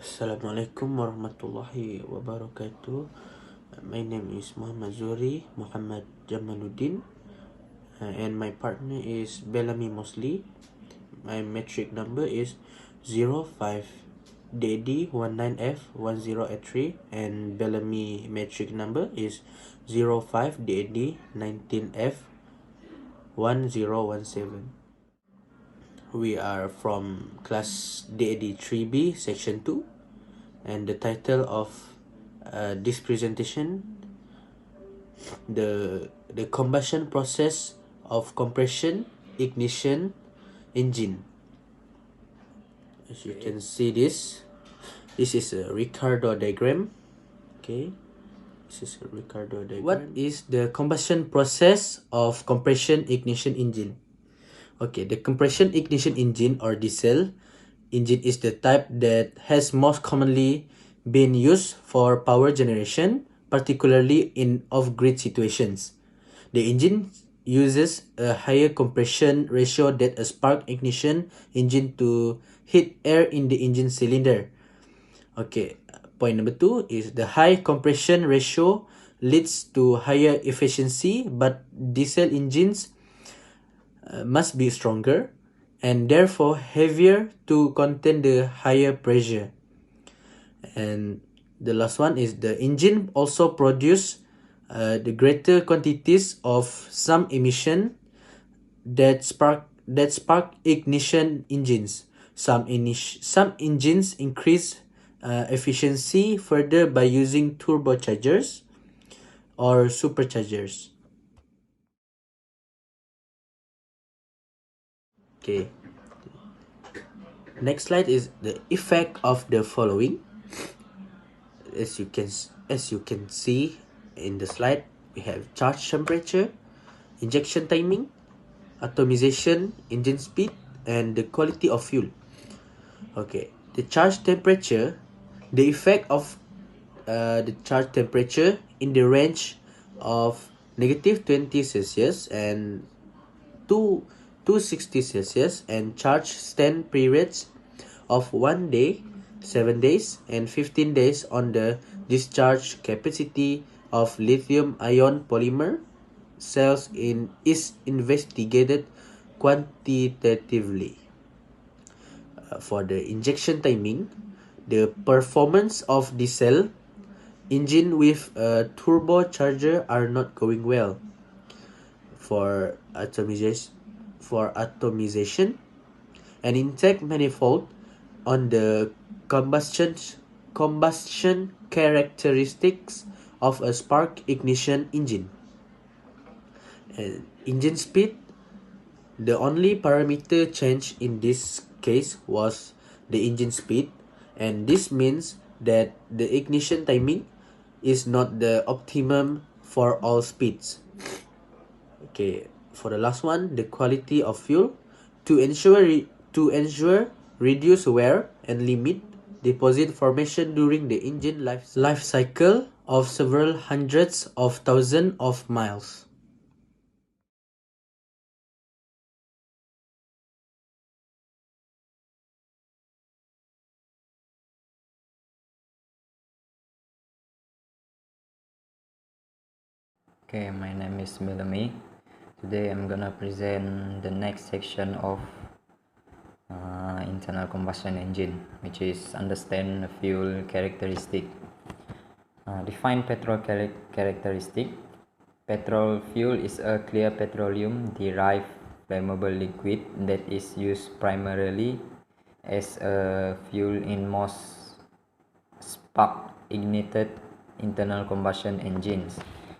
Assalamualaikum warahmatullahi wabarakatuh. My name is Muhammad Muhammad Jamaluddin, and my partner is Bellamy Mosley. My metric number is 05 DD19F1083, and Bellamy metric number is 05 DD19F1017. We are from class DAD 3B section 2, and the title of this presentation, the combustion process of compression ignition engine. As you can see, this is a Ricardo diagram. Okay, this is a Ricardo diagram. What is the combustion process of compression ignition engine? Okay, the compression ignition engine or diesel engine is the type that has most commonly been used for power generation, particularly in off-grid situations. The engine uses a higher compression ratio than a spark ignition engine to heat air in the engine cylinder. Okay, point number 2 is the high compression ratio leads to higher efficiency, but diesel engines must be stronger and therefore heavier to contain the higher pressure. And the last one is the engine also produce the greater quantities of some emission that spark ignition engines. Some engines increase efficiency further by using turbochargers or superchargers. Okay. Next slide is the effect of the following. As you can see in the slide, we have charge temperature, injection timing, atomization, engine speed, and the quality of fuel. Okay, the charge temperature, the effect of the charge temperature in the range of -20 Celsius and 260 Celsius, and charge stand periods of 1 day, 7 days, and 15 days on the discharge capacity of lithium-ion polymer cells is investigated quantitatively. For the injection timing, the performance of the cell engine with a turbocharger are not going well. For atomization, an intake manifold on the combustion characteristics of a spark ignition engine. Engine speed, the only parameter change in this case was the engine speed, and this means that the ignition timing is not the optimum for all speeds. Okay, for the last one, the quality of fuel, to ensure reduce wear and limit deposit formation during the engine life cycle of several hundreds of thousands of miles. Okay, my name is Bellamy. Today I'm gonna present the next section of internal combustion engine, which is understand fuel characteristic. Define petrol characteristic. Petrol fuel is a clear petroleum derived flammable liquid that is used primarily as a fuel in most spark ignited internal combustion engines.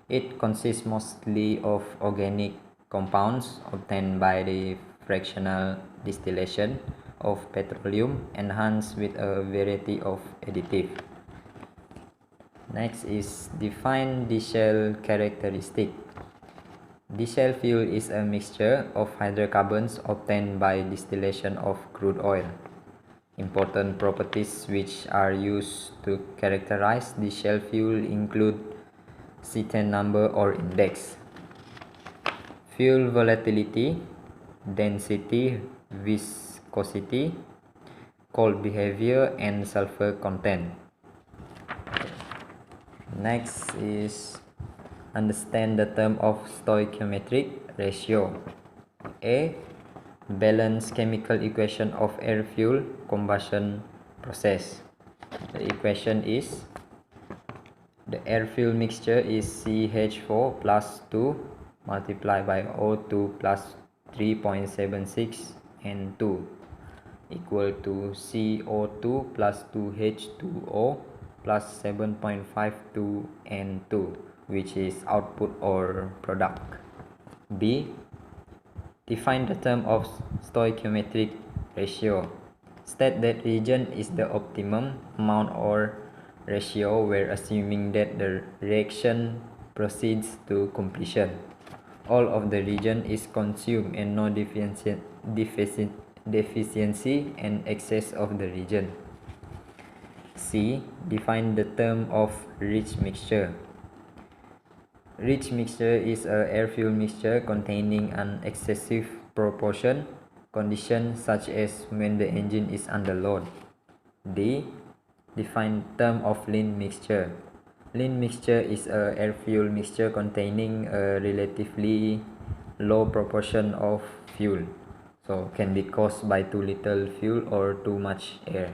It consists mostly of organic compounds obtained by the fractional distillation of petroleum, enhanced with a variety of additives. Next is define diesel characteristic. Diesel fuel is a mixture of hydrocarbons obtained by distillation of crude oil. Important properties which are used to characterize diesel fuel include cetane number or index, fuel volatility, density, viscosity, cold behavior, and sulfur content. Next is understand the term of stoichiometric ratio. A. Balanced chemical equation of air-fuel combustion process. The equation is the air-fuel mixture is CH4 plus 2 multiplied by O2 plus 3.76 and 2 equal to CO2 plus 2H2O plus 7.52 and 2, which is output or product. B. Define the term of stoichiometric ratio. State that region is the optimum amount or ratio where assuming that the reaction proceeds to completion. All of the region is consumed and no deficiency and excess of the region. C. Define the term of rich mixture. Rich mixture is a air-fuel mixture containing an excessive proportion condition such as when the engine is under load. D. Define term of lean mixture. Lean mixture is a air-fuel mixture containing a relatively low proportion of fuel, so can be caused by too little fuel or too much air.